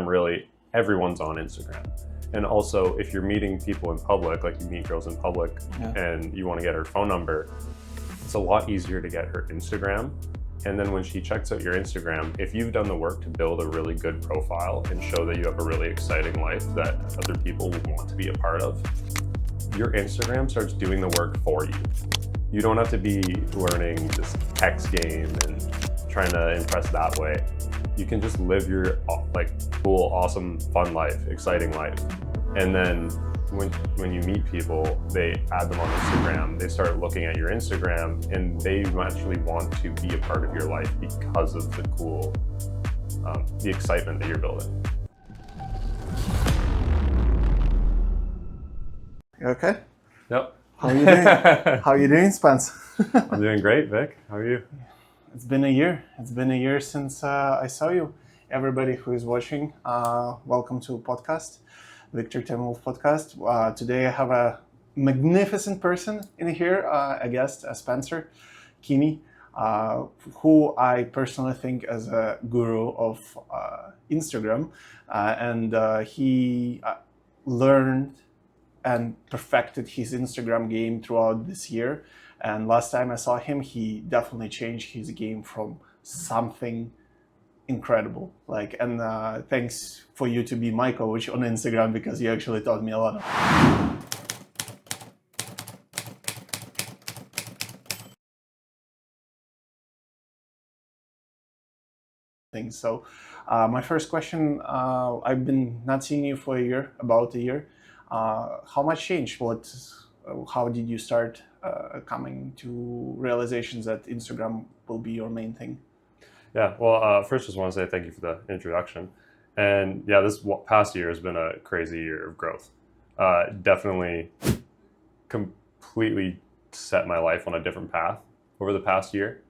Instagram, really, everyone's on Instagram. And also, if you're meeting people in public, like you meet girls in public and you want to get her phone number, it's a lot easier to get her Instagram. And then when she checks out your Instagram, if you've done the work to build a really good profile and show that you have a really exciting life that other people will want to be a part of, your Instagram starts doing the work for you. You don't have to be learning this X game and trying to impress that way. You can just live your cool, awesome, fun life, exciting life. And then when you meet people, they add them on Instagram, they start looking at your Instagram, and they actually want to be a part of your life because of the cool, the excitement that you're building. You okay? Yep. How are you doing? How are you doing, Spence? I'm doing great, Vic. How are you? It's been a year. It's been a year since I saw you. Everybody who is watching, welcome to podcast, Victor Temel podcast. Today I have a magnificent person in here, a guest, Spencer Keeney, who I personally think as a guru of Instagram, and he learned and perfected his Instagram game throughout this year. And last time I saw him, he definitely changed his game from something incredible. And thanks for you to be my coach on Instagram, because you actually taught me a lot of things. So my first question, I've been not seeing you for about a year. How much changed? How did you start coming to realizations that Instagram will be your main thing? Yeah, well, first just want to say thank you for the introduction. And yeah, this past year has been a crazy year of growth. Definitely completely set my life on a different path over the past year.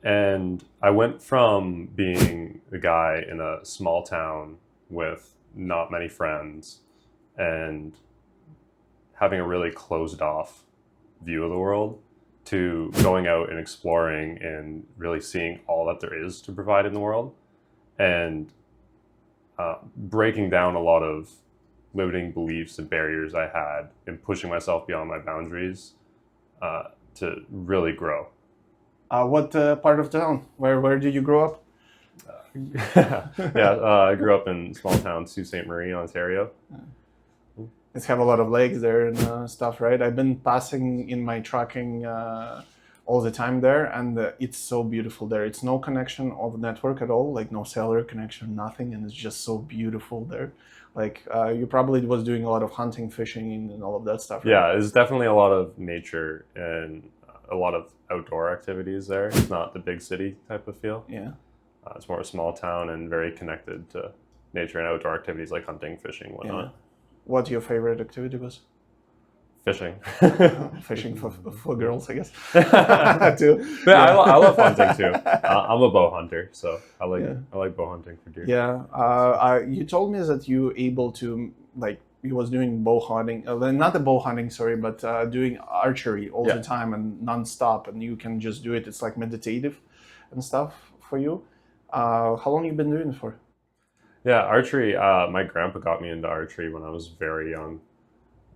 And I went from being a guy in a small town with not many friends and having a really closed off view of the world to going out and exploring and really seeing all that there is to provide in the world, and breaking down a lot of limiting beliefs and barriers I had and pushing myself beyond my boundaries to really grow. What part of town? Where did you grow up? I grew up in small town Sault Ste. Marie, Ontario. It's have a lot of lakes there and stuff, right? I've been passing in my trucking all the time there, and it's so beautiful there. It's no connection of network at all, like no cellular connection, nothing, and it's just so beautiful there. You probably was doing a lot of hunting, fishing, and all of that stuff, right? Yeah, there's definitely a lot of nature and a lot of outdoor activities there. It's not the big city type of feel. Yeah. It's more a small town and very connected to nature and outdoor activities like hunting, fishing, whatnot. Yeah. What your favorite activity was? Fishing. Fishing for girls, I guess. Too. But yeah. I love hunting too. I'm a bow hunter, so I like bow hunting for deer. Yeah. You told me that you able to you was doing bow hunting, not the bow hunting, sorry, but doing archery all the time and nonstop, and you can just do it. It's like meditative and stuff for you. How long you been doing it for? Yeah, archery, my grandpa got me into archery when I was very young.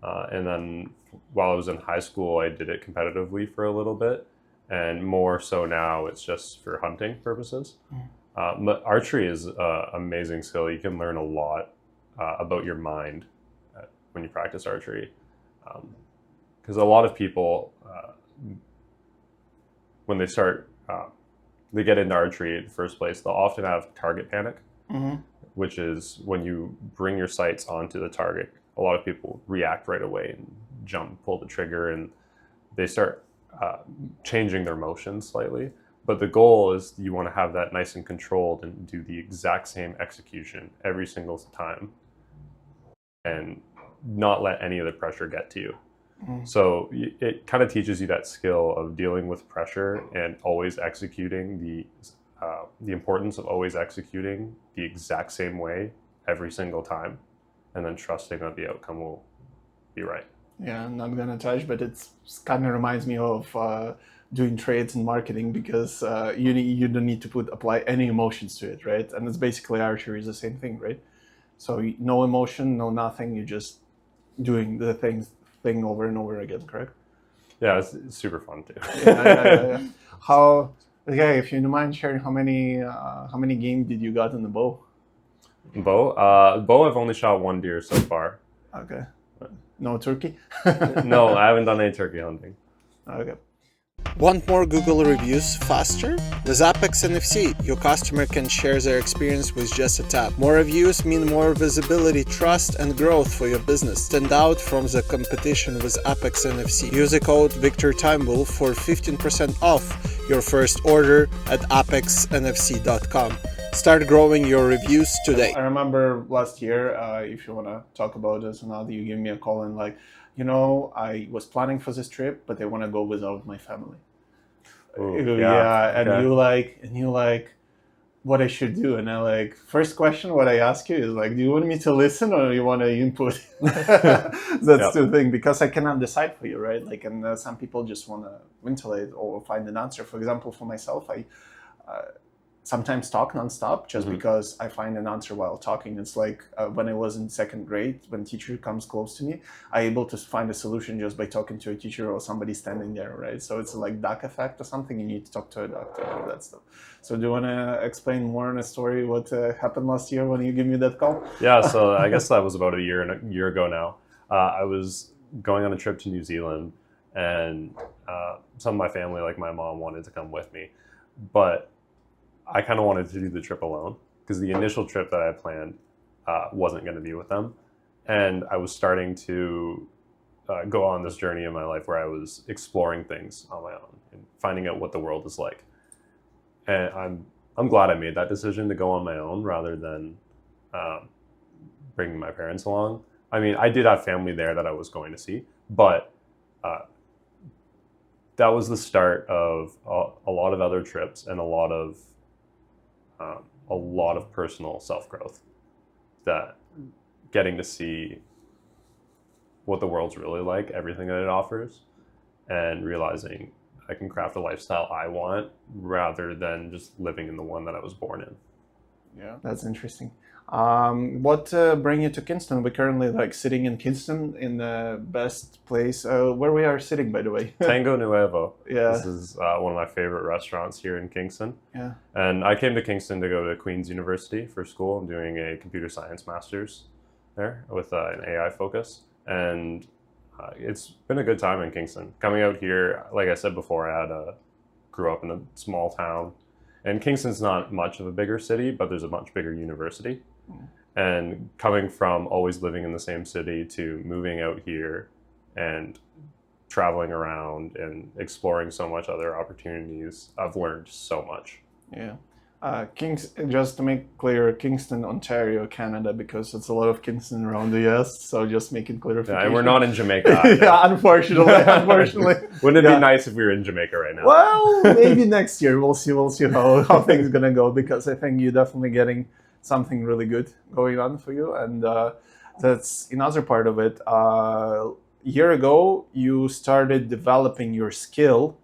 And then while I was in high school, I did it competitively for a little bit. And more so now, it's just for hunting purposes. But archery is an amazing skill. You can learn a lot about your mind when you practice archery. Because a lot of people, when they start, they get into archery in the first place, they'll often have target panic. Mm-hmm. Which is when you bring your sights onto the target, a lot of people react right away and jump, pull the trigger, and they start changing their motions slightly. But the goal is you want to have that nice and controlled and do the exact same execution every single time and not let any of the pressure get to you. Mm-hmm. So it kind of teaches you that skill of dealing with pressure and always executing the importance of always executing the exact same way every single time, and then trusting that the outcome will be right. Yeah, I'm not gonna touch, but it's kind of reminds me of doing trades and marketing because you don't need to apply any emotions to it, right? And it's basically archery is the same thing, right? So no emotion, no nothing. You're just doing the thing over and over again, correct? Yeah, it's super fun too. Yeah. How? Yeah, if you don't mind sharing, how many games did you got in the bow? Bow, I've only shot one deer so far. Okay. No turkey? No, I haven't done any turkey hunting. Okay. Want more Google reviews faster? With Apex NFC, your customer can share their experience with just a tap. More reviews mean more visibility, trust, and growth for your business. Stand out from the competition with Apex NFC. Use the code VictorTimeWolf for 15% off your first order at apexnfc.com. Start growing your reviews today. I remember last year, if you want to talk about this or not, you give me a call and I was planning for this trip, but I want to go without my family. Ooh, yeah, and okay. you like what I should do, and I like first question what I ask you is like, do you want me to listen or you want to input? That's the thing, because I cannot decide for you, right? Like, and some people just want to ventilate or find an answer. For example, for myself, I sometimes talk nonstop just because I find an answer while talking. It's like when I was in second grade, when teacher comes close to me, I'm able to find a solution just by talking to a teacher or somebody standing there, right? So it's like duck effect or something. You need to talk to a doctor, all that stuff. So do you want to explain more in a story what happened last year when you gave me that call? Yeah, so I guess that was about a year ago now. I was going on a trip to New Zealand, and some of my family, like my mom, wanted to come with me, but I kind of wanted to do the trip alone because the initial trip that I planned wasn't going to be with them. And I was starting to go on this journey in my life where I was exploring things on my own and finding out what the world is like. And I'm glad I made that decision to go on my own rather than bringing my parents along. I mean, I did have family there that I was going to see, but that was the start of a lot of other trips and a lot of personal self-growth, that getting to see what the world's really like, everything that it offers, and realizing I can craft a lifestyle I want rather than just living in the one that I was born in. Yeah, that's interesting. What bring you to Kingston? We're currently like sitting in Kingston in the best place where we are sitting, by the way. Tango Nuevo. Yeah. This is one of my favorite restaurants here in Kingston. Yeah. And I came to Kingston to go to Queen's University for school. I'm doing a computer science master's there with an AI focus. And it's been a good time in Kingston. Coming out here, like I said before, grew up in a small town. And Kingston's not much of a bigger city, but there's a much bigger university. And coming from always living in the same city to moving out here and traveling around and exploring so much other opportunities, I've learned so much. Yeah. Just to make clear, Kingston, Ontario, Canada, because it's a lot of Kingston around the US, so just making clarification. Yeah, and we're not in Jamaica. Yeah, unfortunately. Wouldn't it be nice if we were in Jamaica right now? Well, maybe next year. We'll see how things are gonna go, because I think you're definitely getting something really good going on for you, and that's another part of it. A year ago, you started developing your skill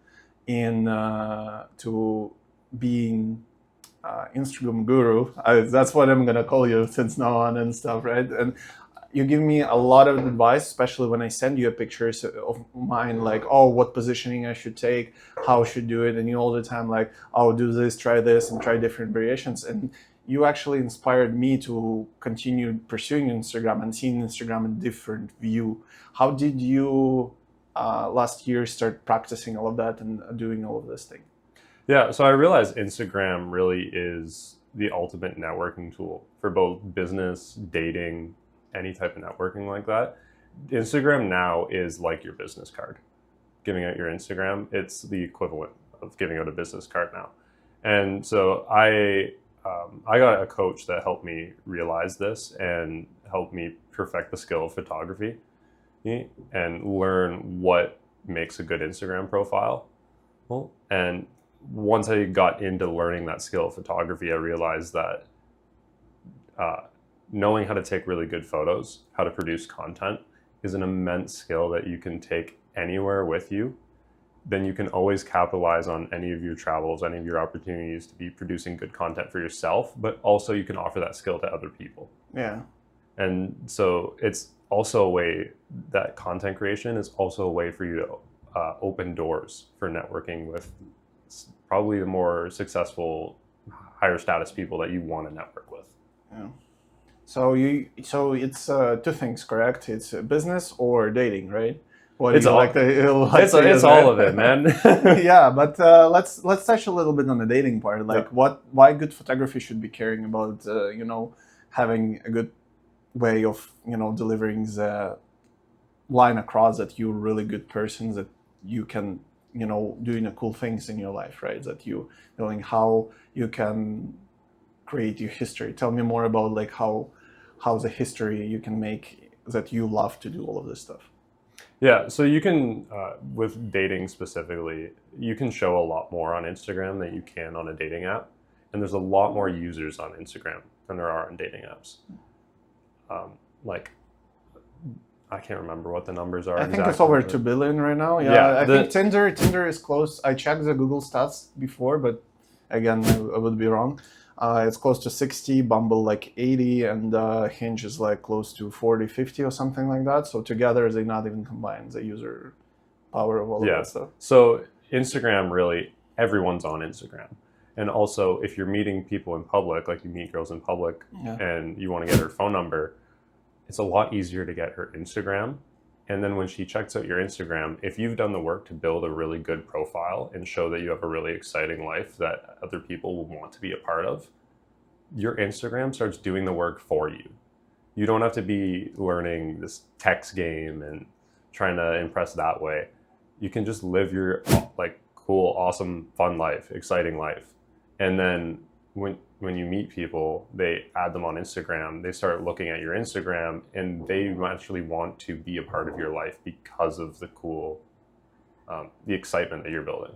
in to being Instagram guru. That's what I'm gonna call you since now on and stuff, right? And you give me a lot of advice, especially when I send you pictures of mine, like, oh, what positioning I should take, how I should do it, and you all the time like, oh, do this, and try different variations. And you actually inspired me to continue pursuing Instagram and seeing Instagram in different view. How did you last year start practicing all of that and doing all of this thing? Yeah, so I realized Instagram really is the ultimate networking tool for both business, dating, any type of networking like that. Instagram now is like your business card. Giving out your Instagram, it's the equivalent of giving out a business card now. And so I got a coach that helped me realize this and helped me perfect the skill of photography and learn what makes a good Instagram profile. And once I got into learning that skill of photography, I realized that knowing how to take really good photos, how to produce content, is an immense skill that you can take anywhere with you. Then you can always capitalize on any of your travels, any of your opportunities to be producing good content for yourself, but also you can offer that skill to other people. Yeah. And so it's also a way that content creation is also a way for you to open doors for networking with probably the more successful, higher status people that you want to network with. Yeah. So it's two things, correct? It's business or dating, right? What It's do you all, like to it's all of it, man. Yeah, but let's touch a little bit on the dating part. Like, why good photography should be caring about having a good way of delivering the line across that you're a really good person, that you can doing cool things in your life, right? That you knowing how you can create your history. Tell me more about like how the history you can make that you love to do all of this stuff. Yeah, so you can, with dating specifically, you can show a lot more on Instagram than you can on a dating app. And there's a lot more users on Instagram than there are on dating apps. Like, I can't remember what the numbers are. I think it's over 2 billion right now. Yeah, I think Tinder is close. I checked the Google stats before, but again, I would be wrong. It's close to 60, Bumble like 80, and Hinge is like close to 40, 50 or something like that. So together, they not even combine the user power of all of that stuff. So Instagram, really, everyone's on Instagram. And also, if you're meeting people in public, like you meet girls in public, and you want to get her phone number, it's a lot easier to get her Instagram. And then when she checks out your Instagram, if you've done the work to build a really good profile and show that you have a really exciting life that other people will want to be a part of, your Instagram starts doing the work for you. You don't have to be learning this text game and trying to impress that way. You can just live your like cool, awesome, fun life, exciting life. And then when you meet people, they add them on Instagram, they start looking at your Instagram, and they actually want to be a part of your life because of the cool, the excitement that you're building.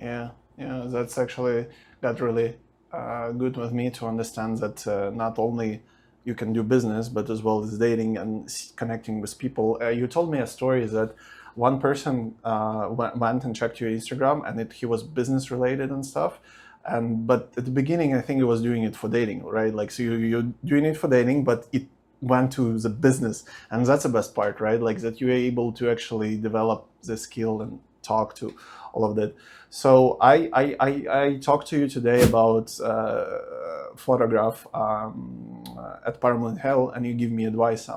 Yeah, that's actually got really good with me to understand that not only you can do business, but as well as dating and connecting with people. You told me a story that one person went and checked your Instagram, and he was business related and stuff. But at the beginning, I think he was doing it for dating, right? Like, so you're doing it for dating, but it went to the business, and that's the best part, right? Like that you're able to actually develop the skill and talk to all of that. So I talked to you today about photograph at Paramount Hill, and you give me advice.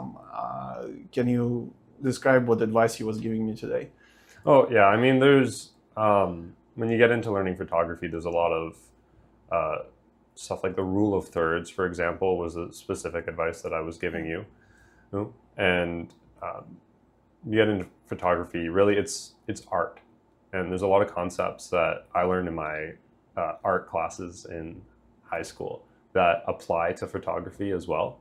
Can you describe what advice he was giving me today? Oh yeah, I mean, there's when you get into learning photography, there's a lot of stuff like the rule of thirds, for example, was a specific advice that I was giving you. And you get into photography, really it's art. And there's a lot of concepts that I learned in my art classes in high school that apply to photography as well.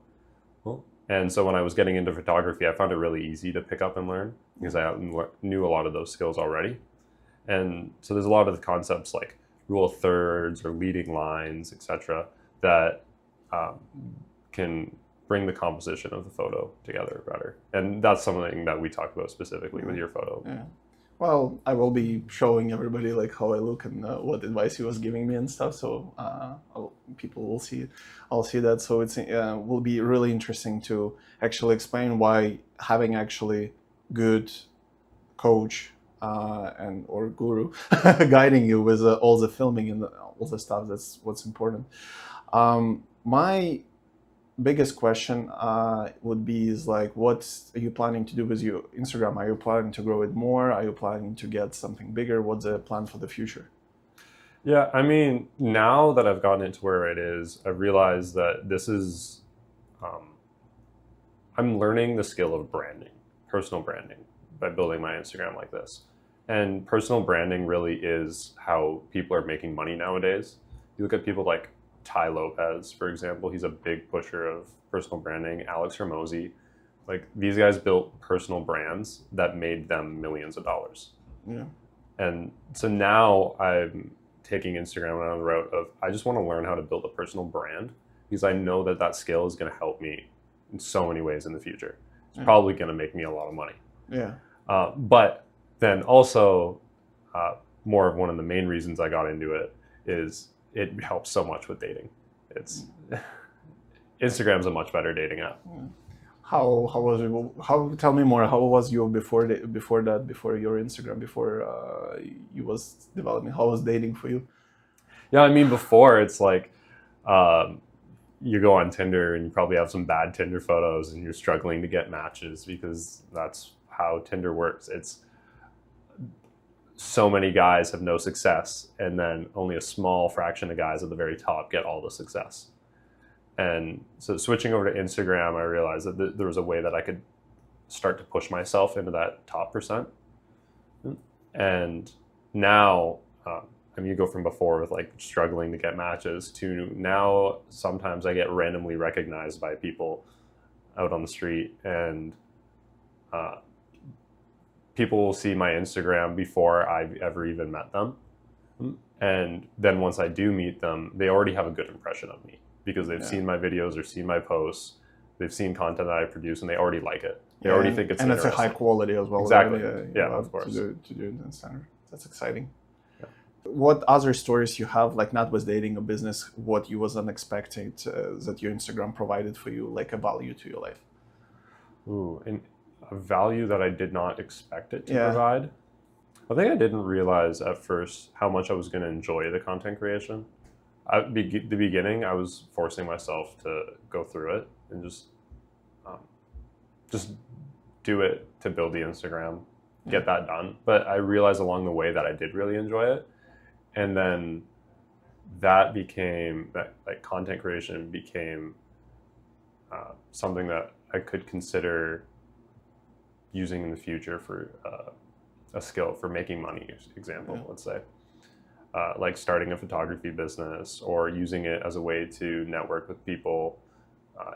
And so when I was getting into photography, I found it really easy to pick up and learn because I knew a lot of those skills already. And so there's a lot of the concepts like rule of thirds or leading lines, etc., that can bring the composition of the photo together better. And that's something that we talked about specifically with your photo. Yeah. Well, I will be showing everybody like how I look and what advice he was giving me and stuff. So people will see. I'll see that. So it's will be really interesting to actually explain why having actually good coach and or guru guiding you with all the filming and all the stuff. That's what's important. My biggest question would be is like, what are you planning to do with your Instagram? Are you planning to grow it more? Are you planning to get something bigger? What's the plan for the future? Yeah, I mean, now that I've gotten it to where it is, I've realized that this is, I'm learning the skill of branding, personal branding, by building my Instagram like this. And personal branding really is how people are making money nowadays. You look at people like Ty Lopez, for example, he's a big pusher of personal branding. Alex Hormozy, like these guys built personal brands that made them millions of dollars. Yeah. And so now I'm taking Instagram on the route of, I just want to learn how to build a personal brand because I know that that skill is going to help me in so many ways in the future. It's probably going to make me a lot of money. Yeah. But then also, more of one of the main reasons I got into it is it helps so much with dating. It's Instagram's a much better dating app. How was it? Tell me more. How was you before your Instagram, before you was developing? How was dating for you? Yeah, I mean, before it's like you go on Tinder and you probably have some bad Tinder photos and you're struggling to get matches because that's how Tinder works. It's so many guys have no success, and then only a small fraction of guys at the very top get all the success. And so switching over to Instagram, I realized that there was a way that I could start to push myself into that top percent. And now, I mean, you go from before with like struggling to get matches to now sometimes I get randomly recognized by people out on the street, and people will see my Instagram before I've ever even met them. And then once I do meet them, they already have a good impression of me because they've seen my videos or seen my posts. They've seen content that I produce and they already like it. They already think it's interesting. And it's a high quality as well. Exactly. Yeah, of course. To do it in standard. That's exciting. Yeah. What other stories you have, like not with dating or business, what you was unexpected that your Instagram provided for you, like a value to your life? Ooh, and a value that I did not expect it to provide. I think I didn't realize at first how much I was going to enjoy the content creation. At the beginning, I was forcing myself to go through it and just do it to build the Instagram, get that done. But I realized along the way that I did really enjoy it. And then that content creation became something that I could consider using in the future for a skill for making money, let's say. Like starting a photography business or using it as a way to network with people.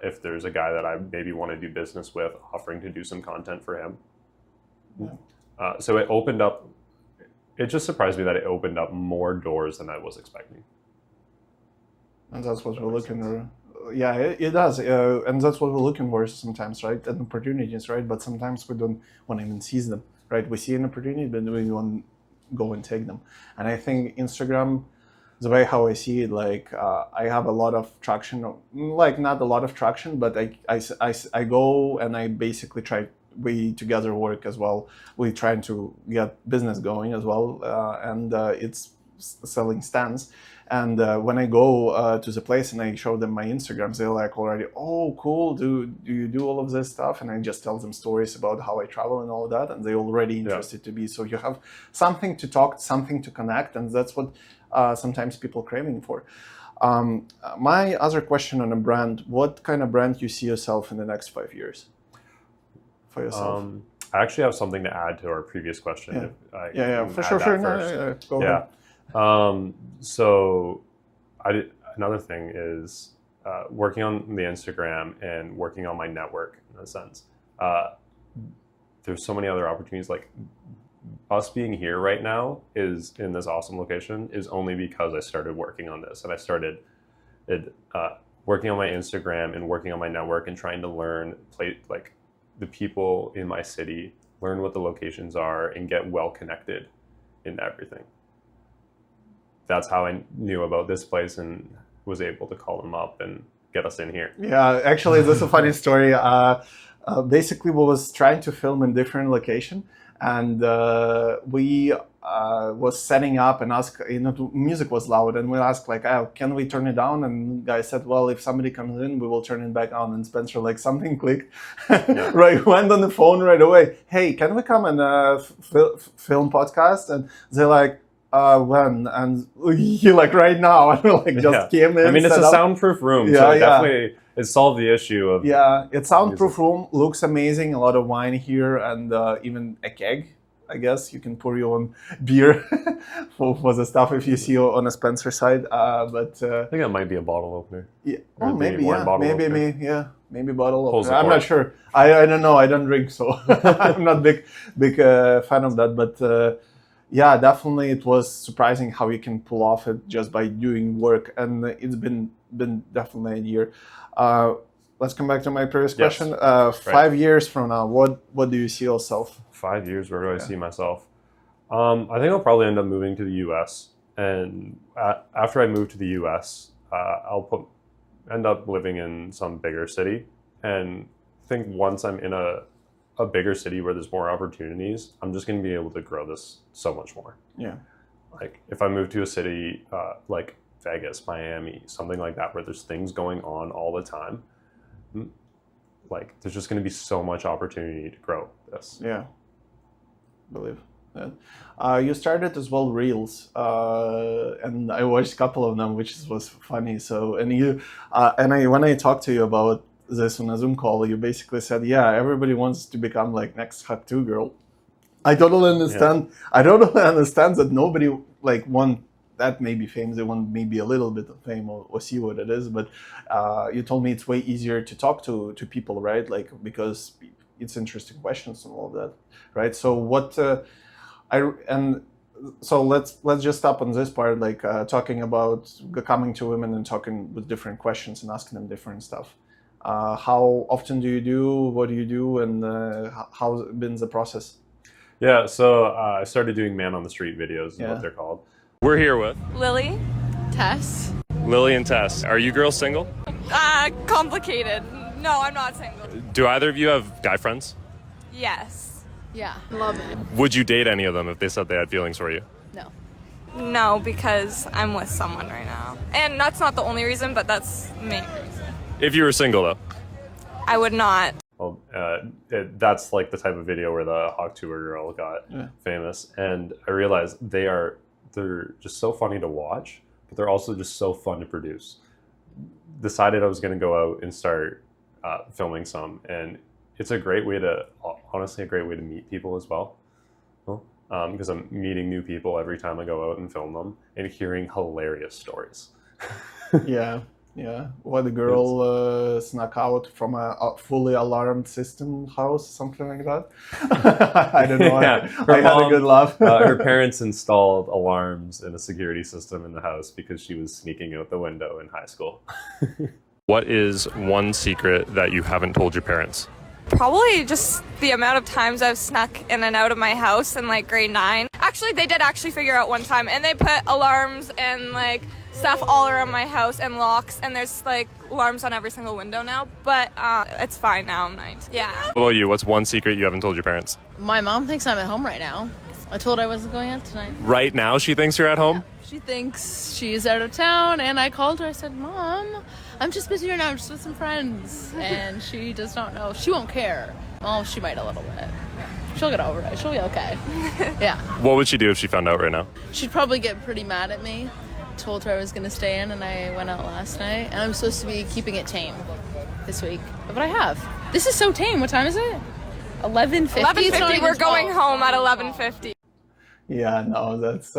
If there's a guy that I maybe want to do business with, offering to do some content for him. Yeah. So it just surprised me that it opened up more doors than I was expecting. And that's what we're looking for. Yeah, it does. And that's what we're looking for sometimes, right? And opportunities, right? But sometimes we don't want to even seize them, right? We see an opportunity, but we don't go and take them. And I think Instagram, the way how I see it, like I have a lot of traction, like not a lot of traction, but I go and I basically we together work as well. We're trying to get business going as well, and it's selling stands. And when I go to the place and I show them my Instagrams, they're like already, oh, cool, do you do all of this stuff? And I just tell them stories about how I travel and all of that, and they're already interested to be. So you have something to talk, something to connect, and that's what sometimes people craving for. My other question on a brand, what kind of brand you see yourself in the next 5 years for yourself? I actually have something to add to our previous question. Yeah, for sure. Go ahead. So another thing is working on the Instagram and working on my network in a sense. There's so many other opportunities. Like us being here right now is in this awesome location is only because I started working on this, and I started working on my Instagram and working on my network and trying to learn like the people in my city, learn what the locations are, and get well connected in everything. That's how I knew about this place and was able to call them up and get us in here. Yeah, actually, that's a funny story. Basically, we was trying to film in different location, and we was setting up and asked, music was loud, and we asked like, oh, can we turn it down? And the guy said, well, if somebody comes in, we will turn it back on. And Spencer, like something clicked, right? Went on the phone right away. Hey, can we come and film podcast? And they're like, when? And he like right now, and like just came in. I mean, it's a soundproof room, so definitely it solved the issue of it's soundproof room, looks amazing, a lot of wine here, and even a keg. I guess you can pour your own beer for the stuff if you see on a Spencer side. But I think that might be a bottle opener. Yeah, maybe bottle opener. I'm not sure. I don't know. I don't drink, so I'm not big fan of that. But yeah, definitely it was surprising how you can pull off it just by doing work, and it's been definitely a year. let's come back to my previous Yes. question. 5 years from now, what do you see yourself? 5 years, where do I see myself? I think I'll probably end up moving to the U.S. And after I move to the U.S., I'll end up living in some bigger city. And I think once I'm in a bigger city where there's more opportunities, I'm just going to be able to grow this so much more. Yeah. Like if I move to a city like Vegas, Miami, something like that, where there's things going on all the time, like there's just going to be so much opportunity to grow this. Yeah, believe that. You started as well Reels, and I watched a couple of them, which was funny. So, when I talked to you about this on a Zoom call, you basically said, yeah, everybody wants to become like next Hot 2 girl. I totally understand. Yeah. I totally understand that nobody like want that may be famous. They want maybe a little bit of fame or see what it is. But you told me it's way easier to talk to people, right? Like because it's interesting questions and all that, right? So so let's just stop on this part, like talking about coming to women and talking with different questions and asking them different stuff. How often do you do? What do you do? And how's been the process? Yeah, so I started doing man on the street videos is what they're called. We're here with Lily. Tess. Lily and Tess. Are you girls single? Complicated. No, I'm not single. Do either of you have guy friends? Yes. Yeah, love it. Would you date any of them if they said they had feelings for you? No. No, because I'm with someone right now. And that's not the only reason, but that's the main reason. If you were single though? I would not. Well, that's like the type of video where the Hawk Tour girl got famous. And I realized they're just so funny to watch, but they're also just so fun to produce. Decided I was going to go out and start filming some, and it's a great way to, honestly, a great way to meet people as well. Because I'm meeting new people every time I go out and film them and hearing hilarious stories. Yeah. What the girl snuck out from a fully alarmed system house, something like that. I don't know. Yeah, I had a good laugh. Her parents installed alarms in a security system in the house because she was sneaking out the window in high school. What is one secret that you haven't told your parents? Probably just the amount of times I've snuck in and out of my house in like grade 9. Actually, they did figure out one time, and they put alarms and like stuff all around my house and locks, and there's like alarms on every single window now, but it's fine now. I'm 9. Yeah. What about you? What's one secret you haven't told your parents? My mom thinks I'm at home right now. I told her I wasn't going out tonight. Right now she thinks you're at home? Yeah. She thinks she's out of town, and I called her. I said, Mom, I'm just busy right now. I'm just with some friends. And she does not know. She won't care. Oh, she might a little bit. She'll get over it. She'll be okay. Yeah. What would she do if she found out right now? She'd probably get pretty mad at me. Told her I was going to stay in, and I went out last night. And I'm supposed to be keeping it tame this week. But I have. This is so tame. What time is it? 11:50? 11:50. We're going home at 11:50. Yeah, no, that's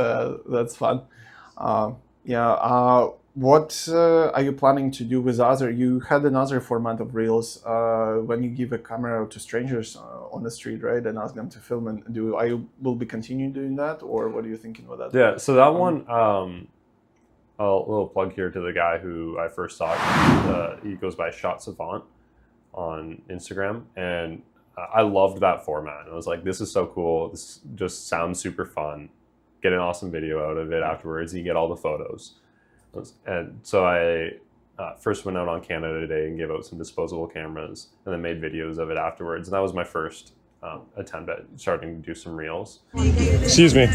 fun. What are you planning to do with other? You had another format of Reels when you give a camera to strangers on the street, right, and ask them to film and do. Are you will be continuing doing that, or what are you thinking about that? Yeah, so that one, a little plug here to the guy who I first saw. He goes by Shot Savant on Instagram, and I loved that format. I was like, this is so cool. This just sounds super fun. Get an awesome video out of it afterwards. You get all the photos. And so I first went out on Canada Day and gave out some disposable cameras and then made videos of it afterwards. And that was my first attempt at starting to do some reels. Excuse me,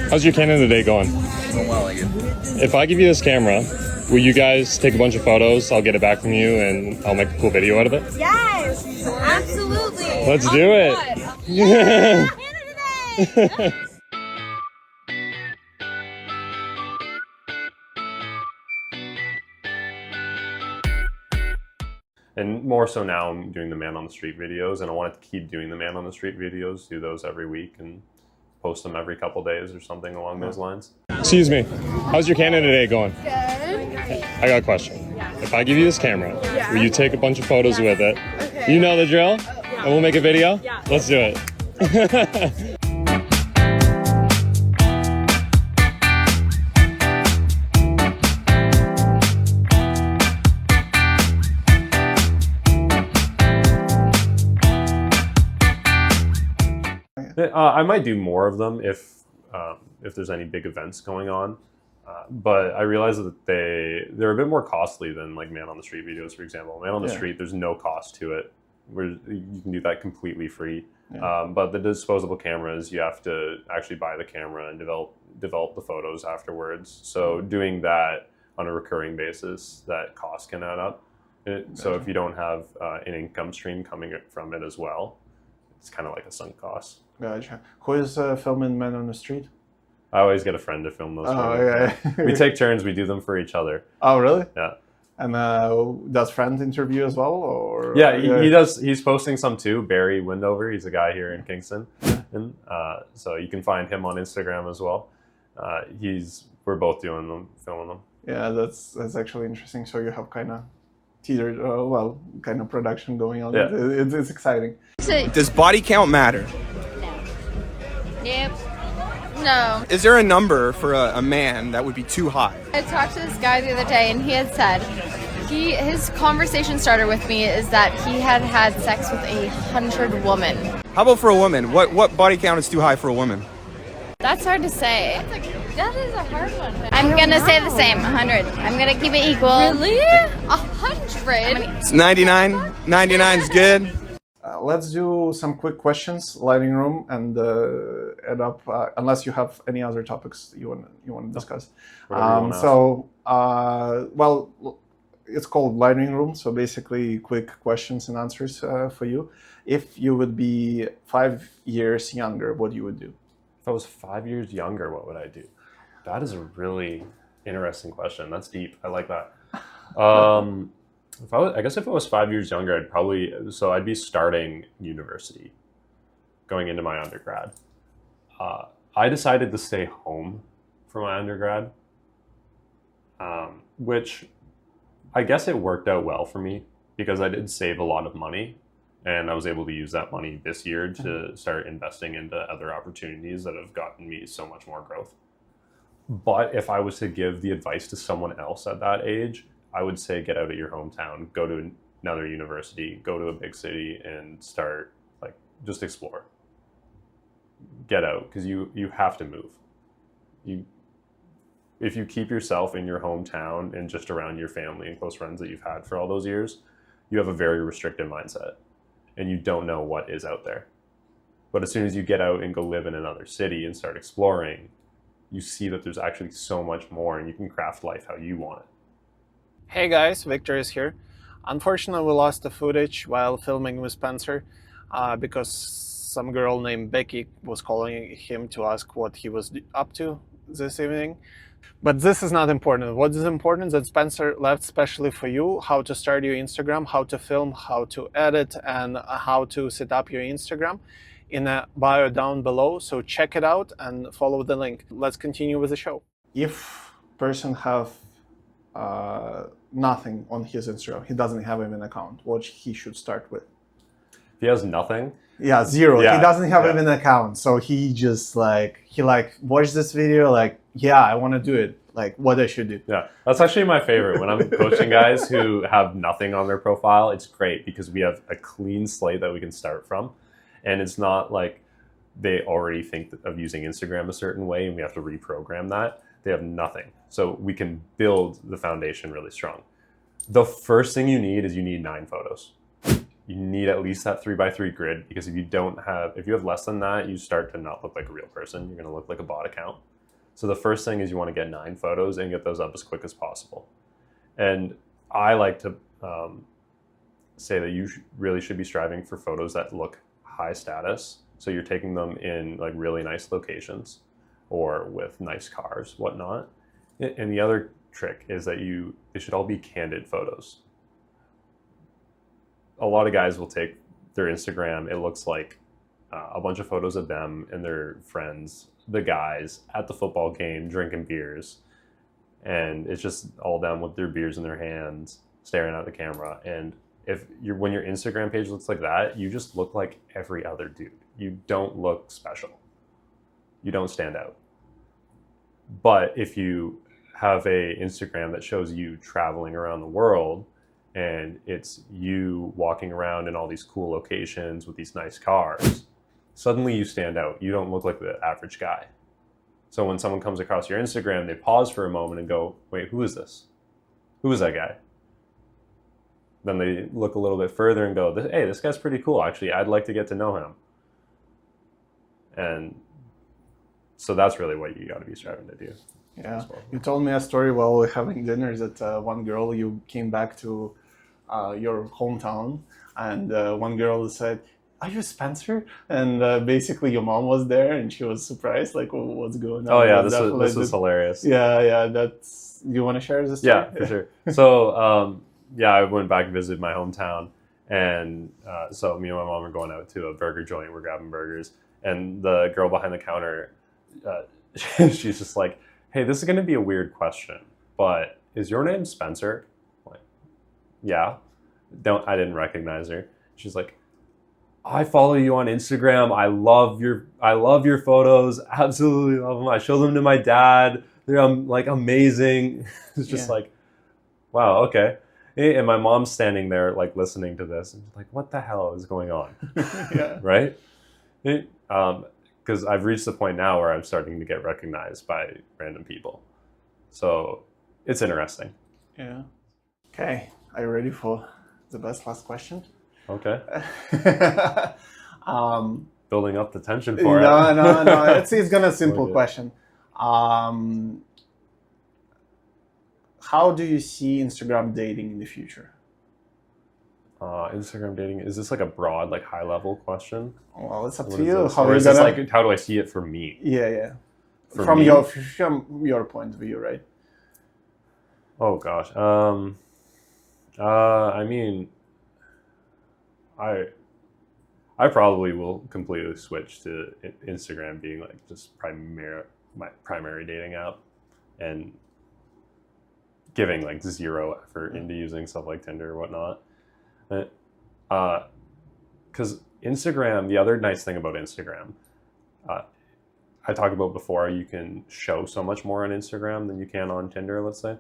how's your Canada Day going? Going well, I guess. If I give you this camera, will you guys take a bunch of photos? I'll get it back from you and I'll make a cool video out of it. Yes, absolutely. Let's do it. Yeah. And more so now I'm doing the man on the street videos, and I wanted to keep doing the man on the street videos, do those every week and post them every couple days or something along those lines. Excuse me, how's your Canada Day going? Good. I got a question. If I give you this camera, will you take a bunch of photos with it? Okay. You know the drill? And we'll make a video? Yeah. Let's do it. I might do more of them if there's any big events going on. But I realize that they're a bit more costly than like man on the street videos, for example. Man on the street, there's no cost to it. Where you can do that completely free. But the disposable cameras, you have to actually buy the camera and develop the photos afterwards. So doing that on a recurring basis, that cost can add up. So if you don't have an income stream coming from it as well, it's kind of like a sunk cost. Gotcha. Who is filming Men on the Street? I always get a friend to film those. Yeah. We take turns. We do them for each other. Oh, really? Yeah. And does friend interview as well, or? Yeah, he does. He's posting some too. Barry Windover, he's a guy here in Kingston, and so you can find him on Instagram as well. We're both doing them, filming them. Yeah, that's actually interesting. So you have kind of theater, kind of production going on. Yeah. It's exciting. Does body count matter? Nope. No. Is there a number for a man that would be too high? I talked to this guy the other day, and he had said his conversation starter with me is that he had had sex with 100 women. How about for a woman? What body count is too high for a woman? That's hard to say. That is a hard one. I'm gonna say the same, 100. I'm gonna keep it equal. Really? 100? It's 99. 99's good. Let's do some quick questions, lightning room, and add up. Unless you have any other topics you want to discuss. It's called lightning room. So basically, quick questions and answers for you. If you would be 5 years younger, what you would do? If I was 5 years younger, what would I do? That is a really interesting question. That's deep. I like that. I guess if I was 5 years younger, I'd be starting university, going into my undergrad. I decided to stay home for my undergrad, which I guess it worked out well for me because I did save a lot of money, and I was able to use that money this year to start investing into other opportunities that have gotten me so much more growth. But if I was to give the advice to someone else at that age, I would say get out of your hometown, go to another university, go to a big city, and start, just explore. Get out, because you have to move. If you keep yourself in your hometown and just around your family and close friends that you've had for all those years, you have a very restrictive mindset, and you don't know what is out there. But as soon as you get out and go live in another city and start exploring, you see that there's actually so much more, and you can craft life how you want it. Hey guys, Victor is here. Unfortunately, we lost the footage while filming with Spencer because some girl named Becky was calling him to ask what he was up to this evening. But this is not important. What is important is that Spencer left specially for you how to start your Instagram, how to film, how to edit, and how to set up your Instagram in a bio down below. So check it out and follow the link. Let's continue with the show. If person have nothing on his Instagram, he doesn't have even an account, what he should start with? If he has nothing? Yeah, zero. Yeah, he doesn't have even an account. So he just watched this video, I want to do it. What I should do. Yeah, that's actually my favorite. When I'm coaching guys who have nothing on their profile, it's great because we have a clean slate that we can start from. And it's not like they already think of using Instagram a certain way and we have to reprogram that. They have nothing. So we can build the foundation really strong. The first thing you need is 9 photos. You need at least that 3x3 grid, because if you have less than that, you start to not look like a real person. You're going to look like a bot account. So the first thing is you want to get 9 photos and get those up as quick as possible. And I like to say that you really should be striving for photos that look high status. So you're taking them in really nice locations or with nice cars, whatnot. And the other trick is that they should all be candid photos. A lot of guys will take their Instagram, it looks like a bunch of photos of them and their friends, the guys, at the football game, drinking beers. And it's just all them with their beers in their hands, staring at the camera. And when your Instagram page looks like that, you just look like every other dude. You don't look special. You don't stand out. But if you have a Instagram that shows you traveling around the world, and it's you walking around in all these cool locations with these nice cars, suddenly you stand out. You don't look like the average guy. So when someone comes across your Instagram, they pause for a moment and go, wait, who is this? Who is that guy? Then they look a little bit further and go, hey, this guy's pretty cool. Actually, I'd like to get to know him. And so that's really what you got to be striving to do. Yeah. You told me a story while we were having dinner that one girl, you came back to your hometown, and one girl said, "Are you Spencer?" And basically your mom was there and she was surprised, like, what's going on? Oh yeah, this was hilarious. Yeah, that's, you want to share this story? Yeah, for sure. So yeah, I went back and visited my hometown, and so me and my mom are going out to a burger joint. We're grabbing burgers, and the girl behind the counter, she's just like, "Hey, this is going to be a weird question, but is your name Spencer?" I'm like, yeah. I didn't recognize her. She's like, "I follow you on Instagram. I love your photos. Absolutely love them. I show them to my dad. They're like amazing." It's just like, wow, okay. And my mom's standing there like listening to this and like, what the hell is going on? Yeah. Right? Because I've reached the point now where I'm starting to get recognized by random people. So it's interesting. Yeah. Okay. Are you ready for the best last question? Okay. Building up the tension for it. No. It's gonna simple question. How do you see Instagram dating in the future? Instagram dating, is this like a broad, like high level question? Well, it's up What to is you. this? Or is this like, how do I see it for me? Yeah. For From me? your point of view, right? Oh gosh. I mean, I probably will completely switch to Instagram being like just my primary dating app, and giving like zero effort into using stuff like Tinder or whatnot. Because Instagram, the other nice thing about Instagram, I talked about before, you can show so much more on Instagram than you can on Tinder, let's say.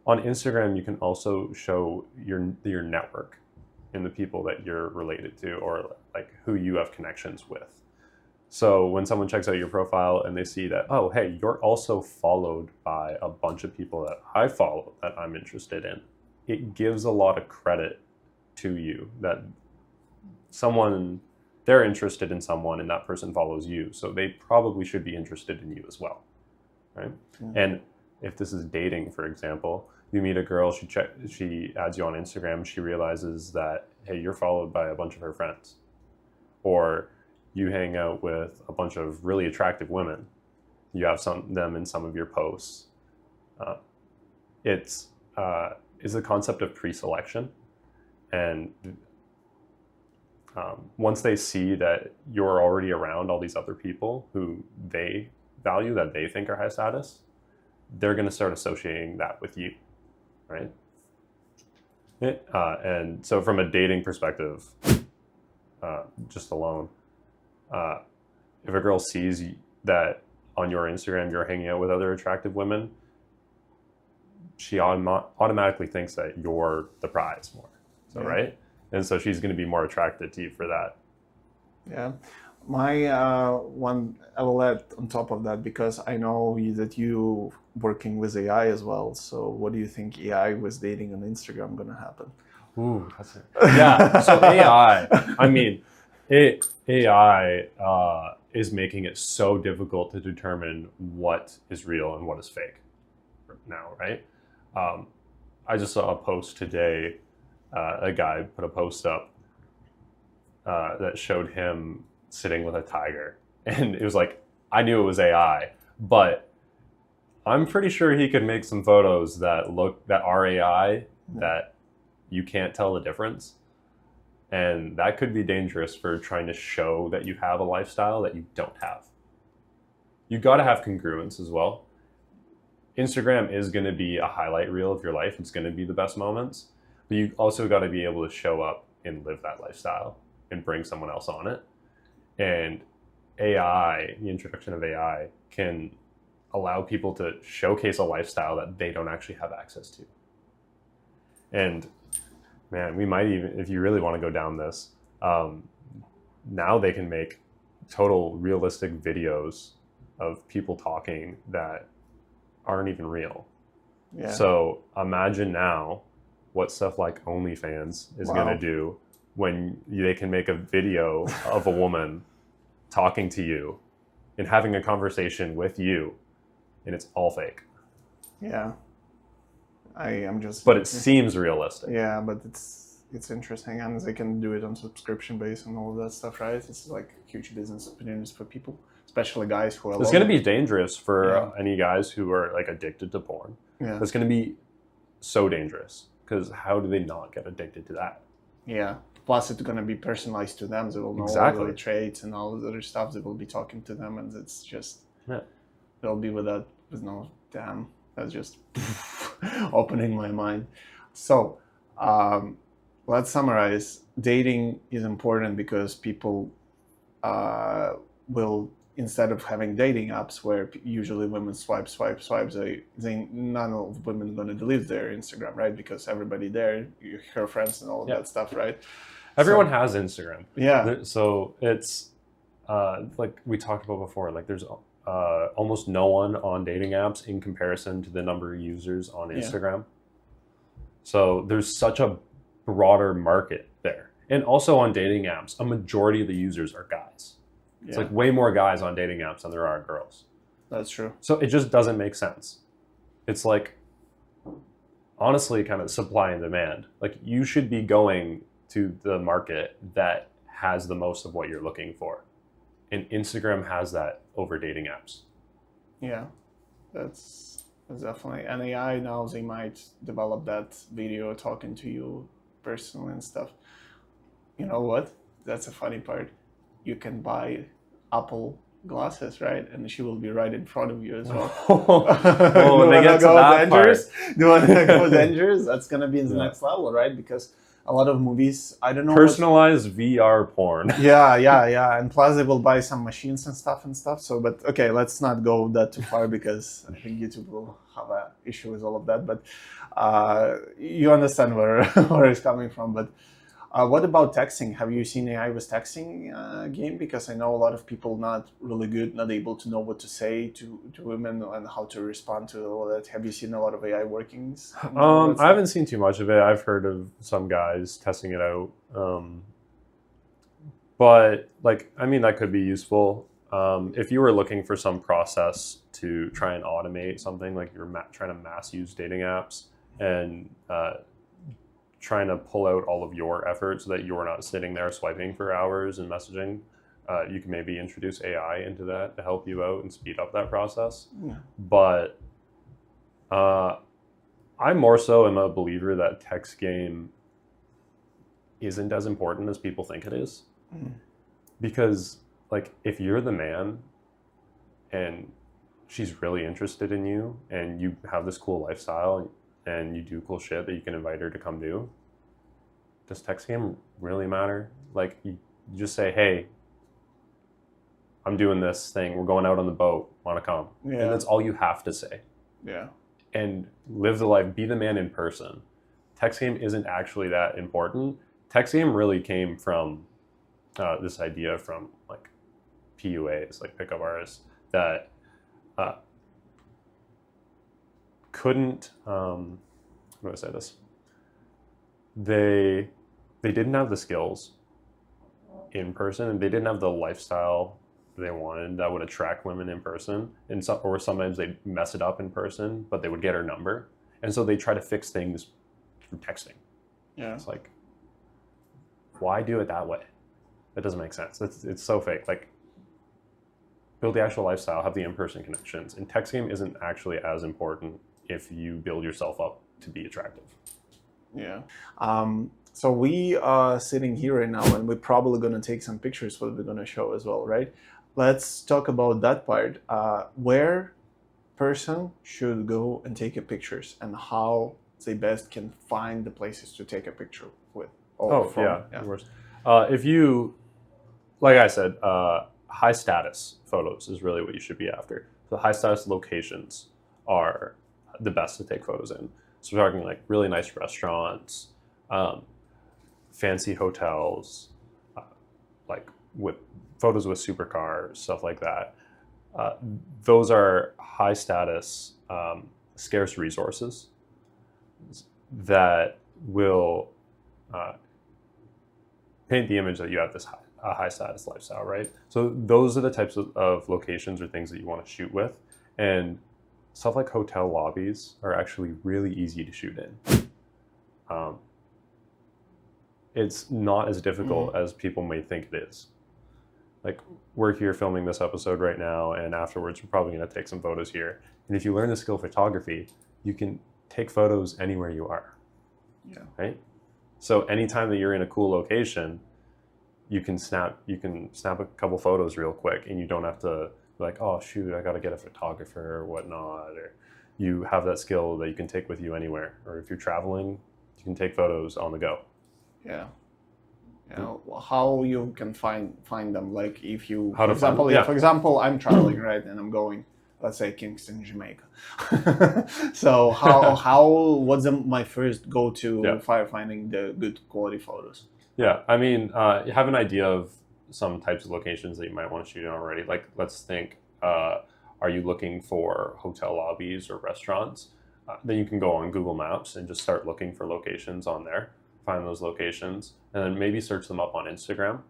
On Instagram, you can also show your network and the people that you're related to, or like who you have connections with. So when someone checks out your profile and they see that, oh, hey, you're also followed by a bunch of people that I follow that I'm interested in, it gives a lot of credit to you that they're interested in someone and that person follows you. So they probably should be interested in you as well, right? Mm-hmm. And if this is dating, for example, you meet a girl, she adds you on Instagram, she realizes that, hey, you're followed by a bunch of her friends. Or you hang out with a bunch of really attractive women. You have them in some of your posts. It's the concept of pre-selection. And once they see that you're already around all these other people who they value, that they think are high status, they're going to start associating that with you, right? And so from a dating perspective, just alone, if a girl sees that on your Instagram you're hanging out with other attractive women, she automatically thinks that you're the prize more. So, yeah. Right? And so she's going to be more attracted to you for that. Yeah. My one, I will add on top of that, because I know that you working with AI as well. So what do you think AI with dating on Instagram going to happen? Ooh, that's it. Yeah. So AI, I mean, AI is making it so difficult to determine what is real and what is fake now, right? I just saw a post today. A guy put a post up that showed him sitting with a tiger, and it was like, I knew it was AI, but I'm pretty sure he could make some photos that are AI that you can't tell the difference. And that could be dangerous for trying to show that you have a lifestyle that you don't have. You got to have congruence as well. Instagram is going to be a highlight reel of your life. It's going to be the best moments, but you also got to be able to show up and live that lifestyle and bring someone else on it. And AI, the introduction of AI, can allow people to showcase a lifestyle that they don't actually have access to. And man, we might even, if you really want to go down this, now they can make total realistic videos of people talking that aren't even real. Yeah. So imagine now what stuff like OnlyFans is going to do when they can make a video of a woman talking to you and having a conversation with you, and it's all fake. Yeah. I'm just. But it seems realistic. Yeah, but it's interesting, and they can do it on subscription base and all of that stuff, right? It's like huge business opportunities for people, especially guys who are. It's going to be dangerous for any guys who are like addicted to porn. Yeah. It's going to be so dangerous because how do they not get addicted to that? Yeah. Plus, it's going to be personalized to them. They will know all the traits and all the other stuff. They will be talking to them, and it's just they'll be with no damn. That's just opening my mind. So, let's summarize. Dating is important because people will, instead of having dating apps where usually women swipe, none of women are going to delete their Instagram, right? Because everybody there, her friends and all of that stuff, right? Everyone has Instagram. Yeah. So it's like we talked about before, like there's almost no one on dating apps in comparison to the number of users on Instagram. So there's such a broader market there. And also on dating apps, a majority of the users are guys. It's like way more guys on dating apps than there are girls. That's true. So it just doesn't make sense. It's like, honestly, kind of supply and demand. Like you should be going to the market that has the most of what you're looking for. And Instagram has that over dating apps. Yeah, that's definitely. And AI now, they might develop that video talking to you personally and stuff. You know what? That's a funny part. You can buy Apple glasses, right? And she will be right in front of you as well. When they get to that part. Do you want to go dangerous? That's going to be in the next level, right? Because a lot of movies, I don't know. Personalized VR porn. Yeah. And plus they will buy some machines and stuff. So, but okay, let's not go that too far because I think YouTube will have an issue with all of that. But you understand where it's coming from. But what about texting? Have you seen AI with texting game? Because I know a lot of people not really good, not able to know what to say to women and how to respond to all that. Have you seen a lot of AI workings? I haven't seen too much of it. I've heard of some guys testing it out. But like, I mean, that could be useful. If you were looking for some process to try and automate something, like you're trying to mass use dating apps and trying to pull out all of your effort so that you're not sitting there swiping for hours and messaging, you can maybe introduce AI into that to help you out and speed up that process. Yeah. But I more so am a believer that text game isn't as important as people think it is. Because like if you're the man and she's really interested in you and you have this cool lifestyle and you do cool shit that you can invite her to come do, does text game really matter? Like you just say, hey, I'm doing this thing, we're going out on the boat, want to come? Yeah. And that's all you have to say. Yeah. And live the life, be the man in person. Text game isn't actually that important. Text game really came from this idea from like PUAs, like pickup artists, that couldn't, how do I say this? They didn't have the skills in person, and they didn't have the lifestyle they wanted that would attract women in person. And or sometimes they'd mess it up in person, but they would get her number. And so they try to fix things through texting. Yeah. It's like, why do it that way? That doesn't make sense. It's so fake. Like, build the actual lifestyle, have the in-person connections. And text game isn't actually as important if you build yourself up to be attractive. Yeah. So we are sitting here right now, and we're probably going to take some pictures what we're going to show as well, right? Let's talk about that part. Where person should go and take pictures, and how they best can find the places to take a picture with. Of course. If you, like I said, high status photos is really what you should be after. So high status locations are the best to take photos in. So we're talking like really nice restaurants, fancy hotels, like with photos with supercars, stuff like that. Those are high status, scarce resources that will paint the image that you have this high status lifestyle, right? So those are the types of locations or things that you want to shoot with. And stuff like hotel lobbies are actually really easy to shoot in. It's not as difficult as people may think it is. Like, we're here filming this episode right now, and afterwards we're probably going to take some photos here. And if you learn the skill of photography, you can take photos anywhere you are. Yeah. Right? So anytime that you're in a cool location, you can snap a couple photos real quick, and you don't have to be like, oh shoot, I got to get a photographer or whatnot. Or you have that skill that you can take with you anywhere. Or if you're traveling, you can take photos on the go. Yeah. How you can find them? Like, if you, How for to find example, them? Yeah. for example, I'm traveling, right, and I'm going, let's say, Kingston, Jamaica. So what's my first go-to finding the good quality photos? Yeah, I mean, you have an idea of some types of locations that you might want to shoot in already. Like, let's think, are you looking for hotel lobbies or restaurants? Then you can go on Google Maps and just start looking for locations on there, find those locations, and then maybe search them up on Instagram.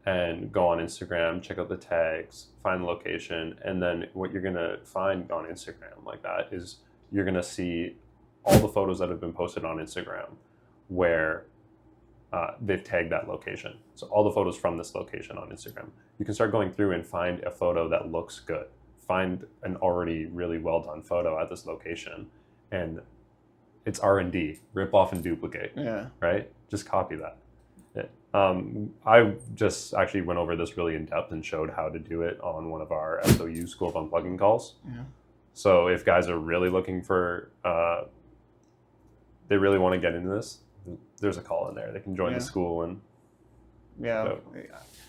And go on Instagram, check out the tags, find the location, and then what you're gonna find on Instagram like that is you're gonna see all the photos that have been posted on Instagram where they've tagged that location. So all the photos from this location on Instagram. You can start going through and find a photo that looks good. Find an already really well done photo at this location, and it's R&D, rip off and duplicate. Yeah. Right? Just copy that. I just actually went over this really in depth and showed how to do it on one of our SOU School of Unplugging calls. Yeah. So if guys are really looking for, they really want to get into this, there's a call in there. They can join the school and. Yeah. So.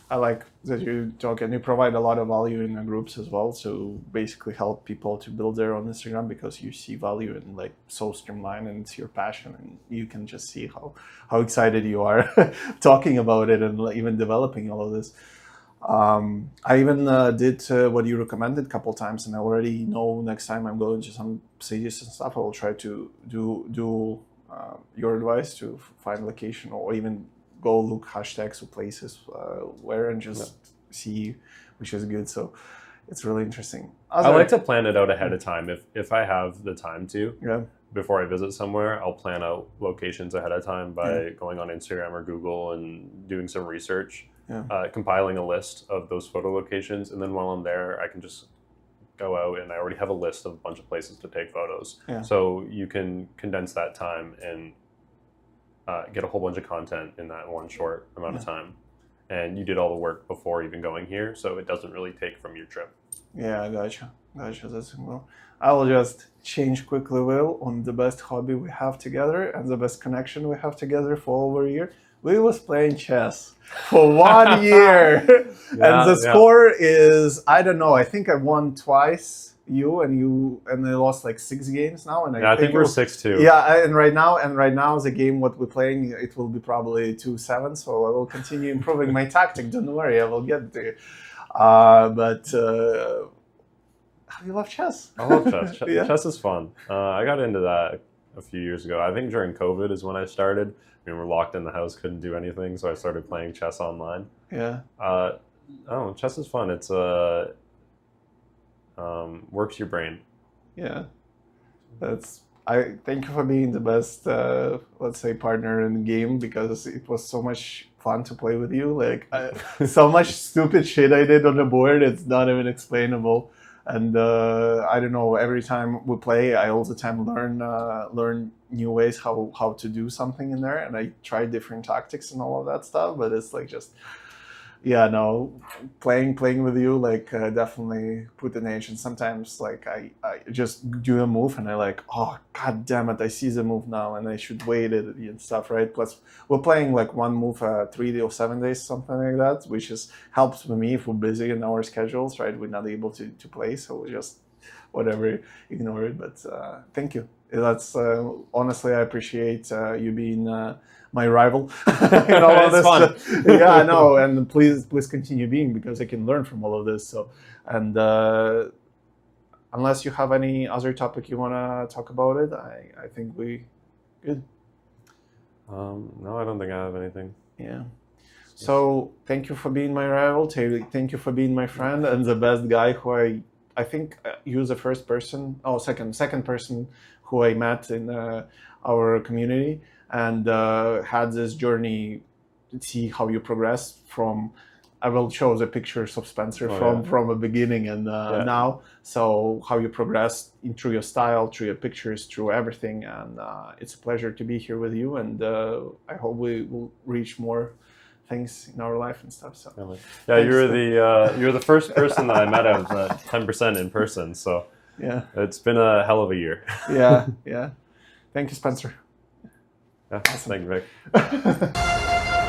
I like that you talk and you provide a lot of value in the groups as well. So basically help people to build their own Instagram, because you see value in, like, so streamlined, and it's your passion, and you can just see how excited you are talking about it and even developing all of this. I even did what you recommended a couple times, and I already know next time I'm going to some cities and stuff, I will try to do your advice to find location, or even go look hashtags or places where, and just see, which is good. So it's really interesting. I like to plan it out ahead of time. If I have the time to, before I visit somewhere, I'll plan out locations ahead of time by going on Instagram or Google and doing some research, compiling a list of those photo locations. And then while I'm there, I can just go out and I already have a list of a bunch of places to take photos. Yeah. So you can condense that time and get a whole bunch of content in that one short amount of time. And you did all the work before even going here, so it doesn't really take from your trip. Yeah, I gotcha. That's well. I will just change quickly, Will, on the best hobby we have together and the best connection we have together for over a year. We was playing chess for 1 year. And the score is, I don't know, I think I won twice. You and I lost like 6 games now, and I think we're 6-2. Yeah, and right now the game what we're playing, it will be probably 2-7. So I will continue improving my tactic. Don't worry, I will get there. But you love chess? I love chess. Chess is fun. I got into that a few years ago. I think during COVID is when I started. I mean, we're locked in the house, couldn't do anything, so I started playing chess online. Yeah. Chess is fun. It's works your brain. Yeah, I thank you for being the best, let's say, partner in the game, because it was so much fun to play with you. Like, so much stupid shit I did on the board, it's not even explainable. And I don't know, every time we play, I all the time learn new ways how to do something in there, and I try different tactics and all of that stuff. But it's like just. Yeah, no, playing with you, like, definitely put an edge. And sometimes, like, I just do a move and I like, oh, god damn it, I see the move now and I should wait it and stuff, right? Plus, we're playing like one move 3 or 7 days, something like that, which is helps with me if we're busy in our schedules, right? We're not able to play, so we just whatever, ignore it. But thank you That's honestly, I appreciate you being my rival in all of It's this. fun. Yeah, no, and please continue being, because I can learn from all of this. So, and unless you have any other topic you want to talk about it, I think we good. No, I don't think I have anything. Yeah. So thank you for being my rival. Thank you for being my friend, and the best guy who I think you was the second person who I met in our community, and had this journey to see how you progress from. I will show the pictures of Spencer from the beginning and now. So how you progress through your style, through your pictures, through everything, and it's a pleasure to be here with you. And I hope we will reach more things in our life and stuff. So you're the first person that I met of 10% in person. So yeah, it's been a hell of a year. yeah. Thank you, Spencer. Yeah, awesome. Thank you, Vic.